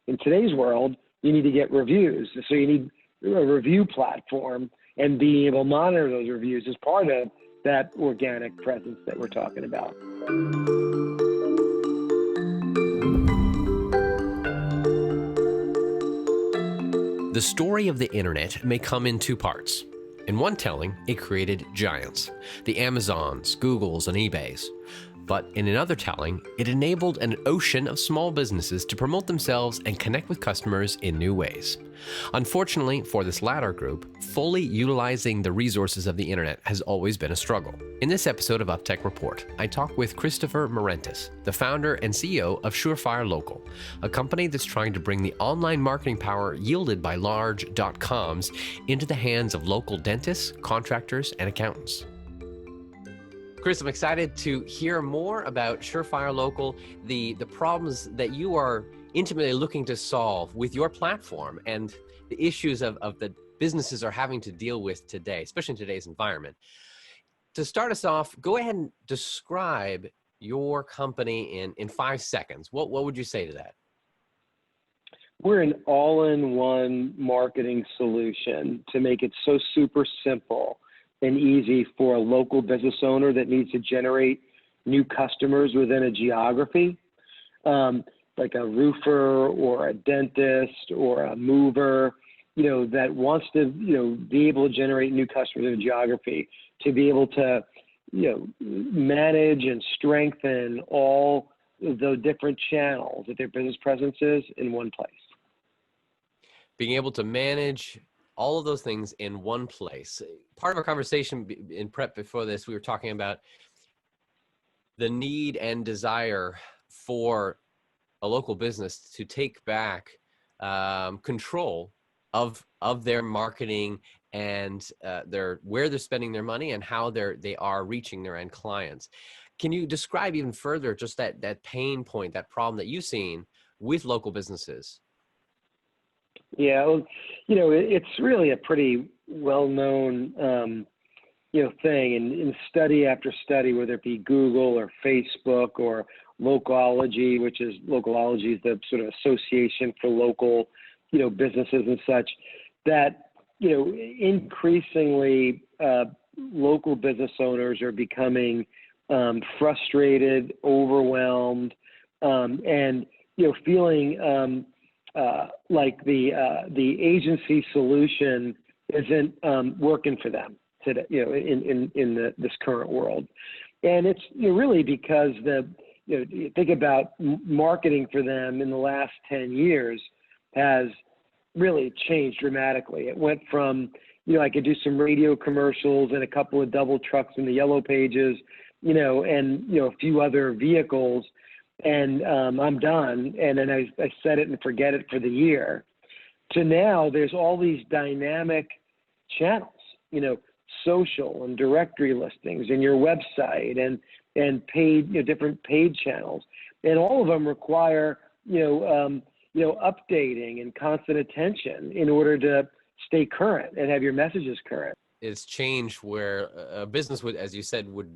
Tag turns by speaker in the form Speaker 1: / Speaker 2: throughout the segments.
Speaker 1: in today's world, you need to get reviews. So you need a review platform, and being able to monitor those reviews is part of that organic presence that we're talking about.
Speaker 2: The story of the internet may come in two parts. In one telling, it created giants, the Amazons, Googles, and eBays. But in another telling, it enabled an ocean of small businesses to promote themselves and connect with customers in new ways. Unfortunately for this latter group, fully utilizing the resources of the internet has always been a struggle. In this episode of UpTech Report, I talk with Christopher Marentis, the founder and CEO of Surefire Local, a company that's trying to bring the online marketing power yielded by large .coms into the hands of local dentists, contractors, and accountants. Chris, I'm excited to hear more about Surefire Local, the problems that you are intimately looking to solve with your platform and the issues of the businesses are having to deal with today, especially in today's environment. To start us off, go ahead and describe your company in 5 seconds. What would you say to that?
Speaker 1: We're an all-in-one marketing solution to make it so super simple and easy for a local business owner that needs to generate new customers within a geography, like a roofer or a dentist or a mover, that wants to, be able to generate new customers in a geography, to be able to, manage and strengthen all the different channels that their business presence is in one place.
Speaker 2: Being able to manage all of those things in one place. Part of our conversation in prep before this, we were talking about the need and desire for a local business to take back control of their marketing and where they're spending their money and how they are reaching their end clients. Can you describe even further just that pain point, that problem that you've seen with local businesses?
Speaker 1: Yeah, well, it's really a pretty well-known, thing. And in study after study, whether it be Google or Facebook or Locology, Locology is the sort of association for local, businesses and such, that, increasingly local business owners are becoming frustrated, overwhelmed, and, feeling like the agency solution isn't working for them today, in this current world. And it's really because you think about marketing for them in the last 10 years has really changed dramatically. It went from, I could do some radio commercials and a couple of double trucks in the yellow pages, and, a few other vehicles, and I'm done. And then I set it and forget it for the year. To now, there's all these dynamic channels, social and directory listings and your website and paid, different paid channels. And all of them require, updating and constant attention in order to stay current and have your messages current.
Speaker 2: It's changed where a business would, as you said, would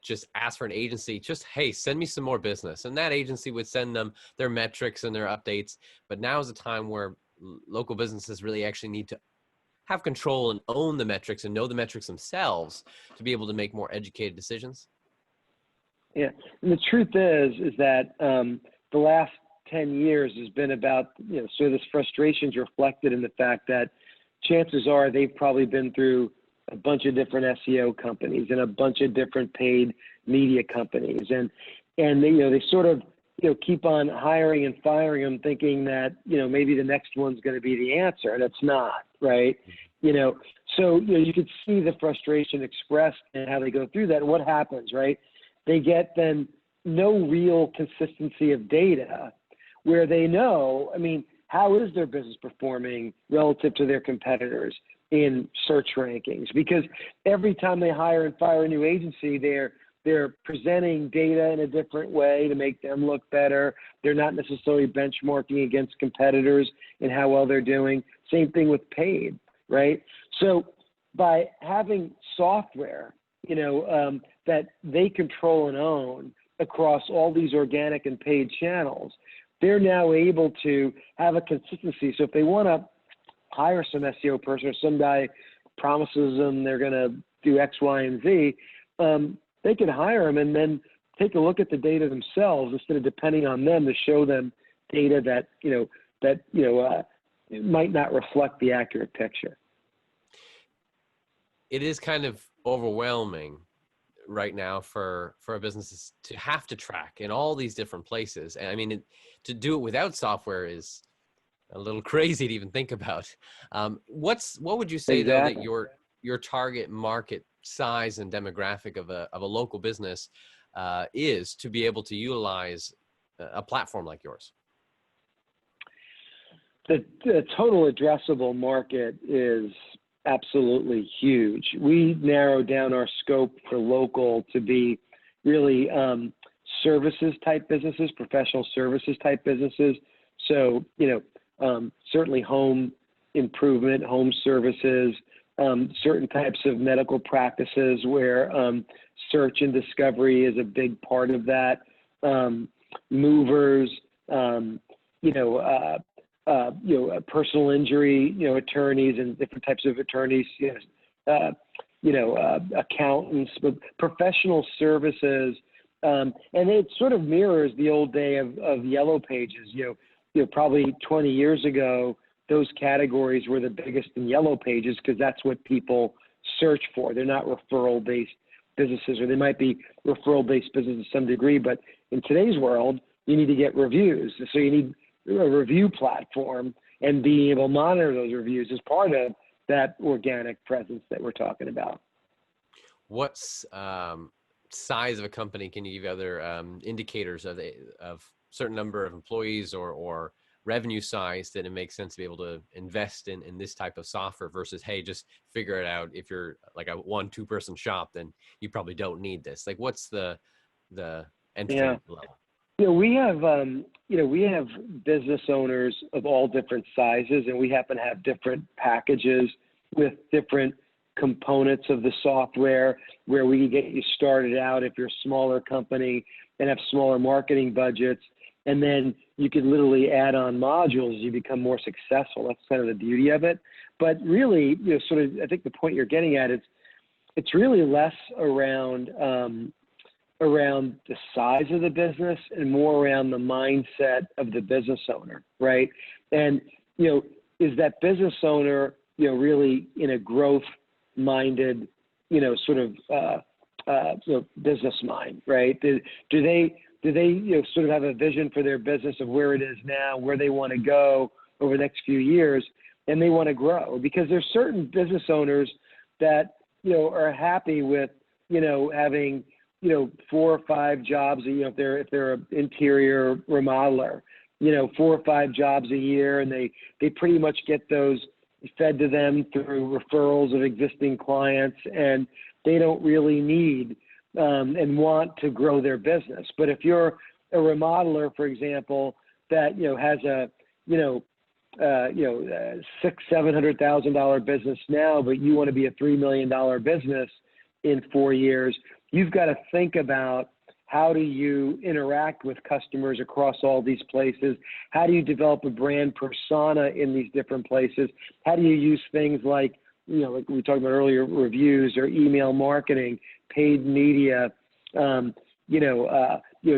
Speaker 2: just ask for an agency, hey, send me some more business. And that agency would send them their metrics and their updates. But now is a time where local businesses really actually need to have control and own the metrics and know the metrics themselves to be able to make more educated decisions.
Speaker 1: Yeah, and the truth is that the last 10 years has been about, sort of this frustration is reflected in the fact that chances are they've probably been through a bunch of different SEO companies and a bunch of different paid media companies. And they sort of, keep on hiring and firing them thinking that, maybe the next one's going to be the answer, and it's not, right? So, you could see the frustration expressed and how they go through that. And what happens, right? They get then no real consistency of data where they know, how is their business performing relative to their competitors in search rankings? Because every time they hire and fire a new agency, they're presenting data in a different way to make them look better. They're not necessarily benchmarking against competitors and how well they're doing. Same thing with paid, right? So by having software, that they control and own across all these organic and paid channels, they're now able to have a consistency. So if they want to hire some SEO person, or some guy promises them they're going to do X, Y, and Z, they can hire them and then take a look at the data themselves instead of depending on them to show them data that it might not reflect the accurate picture.
Speaker 2: It is kind of overwhelming right now for a business to have to track in all these different places. And I mean, to do it without software is a little crazy to even think about. What would you say though that your target market size and demographic of a local business is to be able to utilize a platform like yours?
Speaker 1: The total addressable market is absolutely huge. We narrowed down our scope for local to be really services type businesses, professional services type businesses. So, certainly home improvement, home services, certain types of medical practices where search and discovery is a big part of that. Movers, personal injury, attorneys and different types of attorneys, accountants, but professional services. And it sort of mirrors the old day of Yellow Pages. Probably 20 years ago, those categories were the biggest in Yellow Pages because that's what people search for. They're not referral-based businesses, or they might be referral-based businesses to some degree, but in today's world, you need to get reviews. So you need a review platform, and being able to monitor those reviews is part of that organic presence that we're talking about.
Speaker 2: What's size of a company can you give other indicators of certain number of employees or revenue size that it makes sense to be able to invest in this type of software versus, hey, just figure it out. If you're like a 1-2 person shop, then you probably don't need this. Like, what's the entry level?
Speaker 1: We have business owners of all different sizes, and we happen to have different packages with different components of the software where we can get you started out if you're a smaller company and have smaller marketing budgets. And then you can literally add on modules as you become more successful. That's kind of the beauty of it. But really, I think the point you're getting at is it's really less around the size of the business and more around the mindset of the business owner, right? And, is that business owner, really in a growth-minded, business mind, right? Do they sort of have a vision for their business of where it is now, where they want to go over the next few years, and they want to grow? Because there's certain business owners that, are happy with, having, 4 or 5 jobs, if they're an interior remodeler, 4 or 5 jobs a year, and they pretty much get those fed to them through referrals of existing clients, and they don't really need and want to grow their business. But if you're a remodeler, for example, that has a $600,000-$700,000 business now, but you want to be a $3 million business in 4 years, you've got to think about how do you interact with customers across all these places? How do you develop a brand persona in these different places? How do you use things like like we talked about earlier, reviews or email marketing, paid media,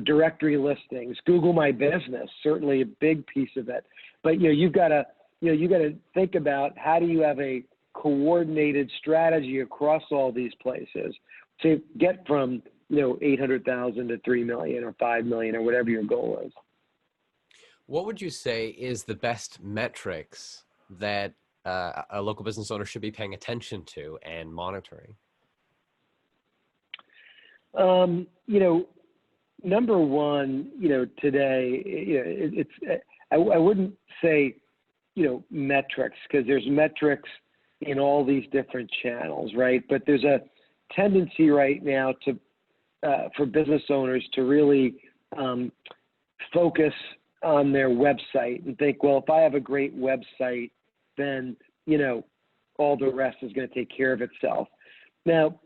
Speaker 1: directory listings, Google My Business, certainly a big piece of it. But you've got to think about how do you have a coordinated strategy across all these places to get from 800,000 to 3 million or 5 million or whatever your goal is.
Speaker 2: What would you say is the best metrics that a local business owner should be paying attention to and monitoring?
Speaker 1: Number one, today, I wouldn't say, metrics, because there's metrics in all these different channels, right? But there's a tendency right now for business owners to really focus on their website and think, well, if I have a great website, then, all the rest is going to take care of itself. Now,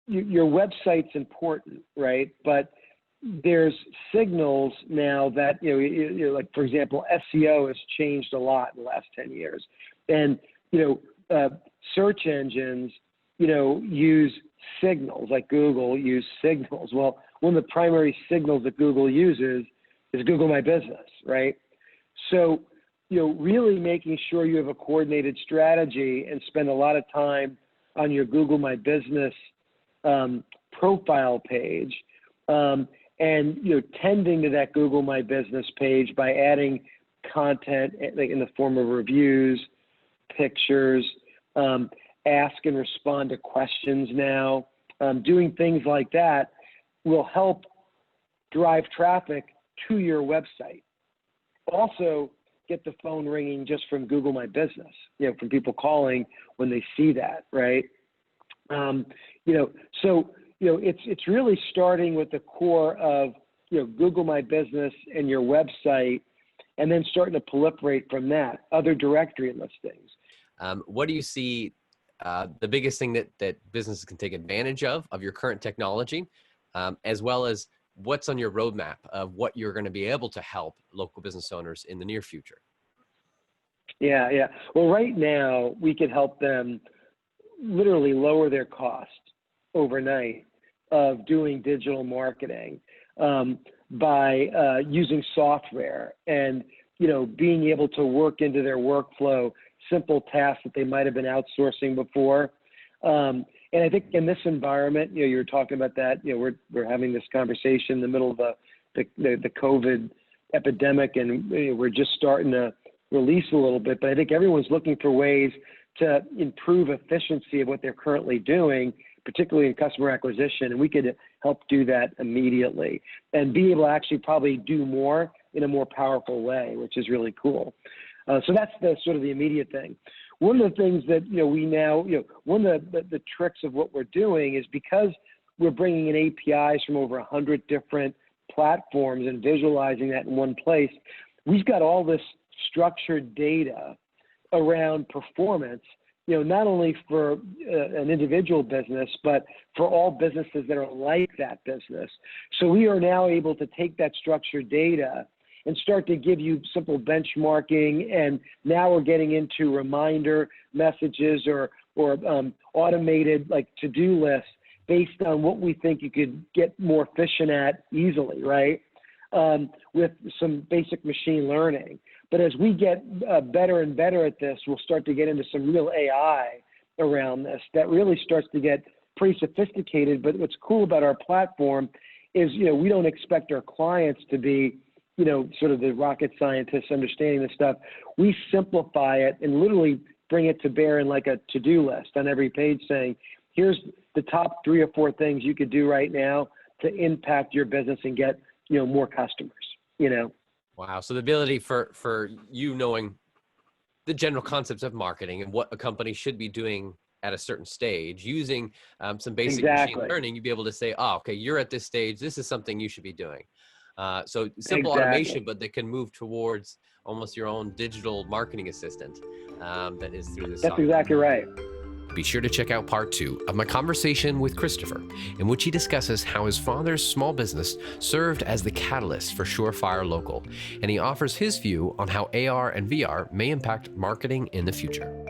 Speaker 1: your website's important, right? But there's signals now that, like, for example, SEO has changed a lot in the last 10 years. And, search engines, use signals, like Google use signals. Well, one of the primary signals that Google uses is Google My Business, right? So, really making sure you have a coordinated strategy and spend a lot of time on your Google My Business profile page, and tending to that Google My Business page by adding content in the form of reviews, pictures, ask and respond to questions now. Doing things like that will help drive traffic to your website. Also, get the phone ringing just from Google My Business, from people calling when they see that, right? It's really starting with the core of, Google My Business and your website, and then starting to proliferate from that, other directory listings.
Speaker 2: What do you see the biggest thing that businesses can take advantage of your current technology, as well as what's on your roadmap of what you're going to be able to help local business owners in the near future?
Speaker 1: Yeah. Well, right now we can help them literally lower their cost overnight of doing digital marketing by using software and, being able to work into their workflow simple tasks that they might have been outsourcing before. And I think in this environment, you were talking about that, we're having this conversation in the middle of the COVID epidemic, and we're just starting to release a little bit, but I think everyone's looking for ways to improve efficiency of what they're currently doing, particularly in customer acquisition, and we could help do that immediately and be able to actually probably do more in a more powerful way, which is really cool. So that's the sort of the immediate thing. One of the things that, we now, one of the tricks of what we're doing is because we're bringing in APIs from over 100 different platforms and visualizing that in one place, we've got all this structured data around performance, not only for an individual business, but for all businesses that are like that business. So we are now able to take that structured data and start to give you simple benchmarking. And now we're getting into reminder messages or automated like to-do lists based on what we think you could get more efficient at easily, right? With some basic machine learning. But as we get better and better at this, we'll start to get into some real AI around this that really starts to get pretty sophisticated. But what's cool about our platform is, we don't expect our clients to be, sort of the rocket scientists understanding this stuff. We simplify it and literally bring it to bear in like a to-do list on every page saying, here's the top 3 or 4 things you could do right now to impact your business and get, more customers,
Speaker 2: Wow. So the ability for you knowing the general concepts of marketing and what a company should be doing at a certain stage, using some basic machine learning, you'd be able to say, oh, okay, you're at this stage. This is something you should be doing. So simple automation, but they can move towards almost your own digital marketing assistant that is through this.
Speaker 1: That's exactly right.
Speaker 2: Be sure to check out part 2 of my conversation with Christopher, in which he discusses how his father's small business served as the catalyst for Surefire Local, and he offers his view on how AR and VR may impact marketing in the future.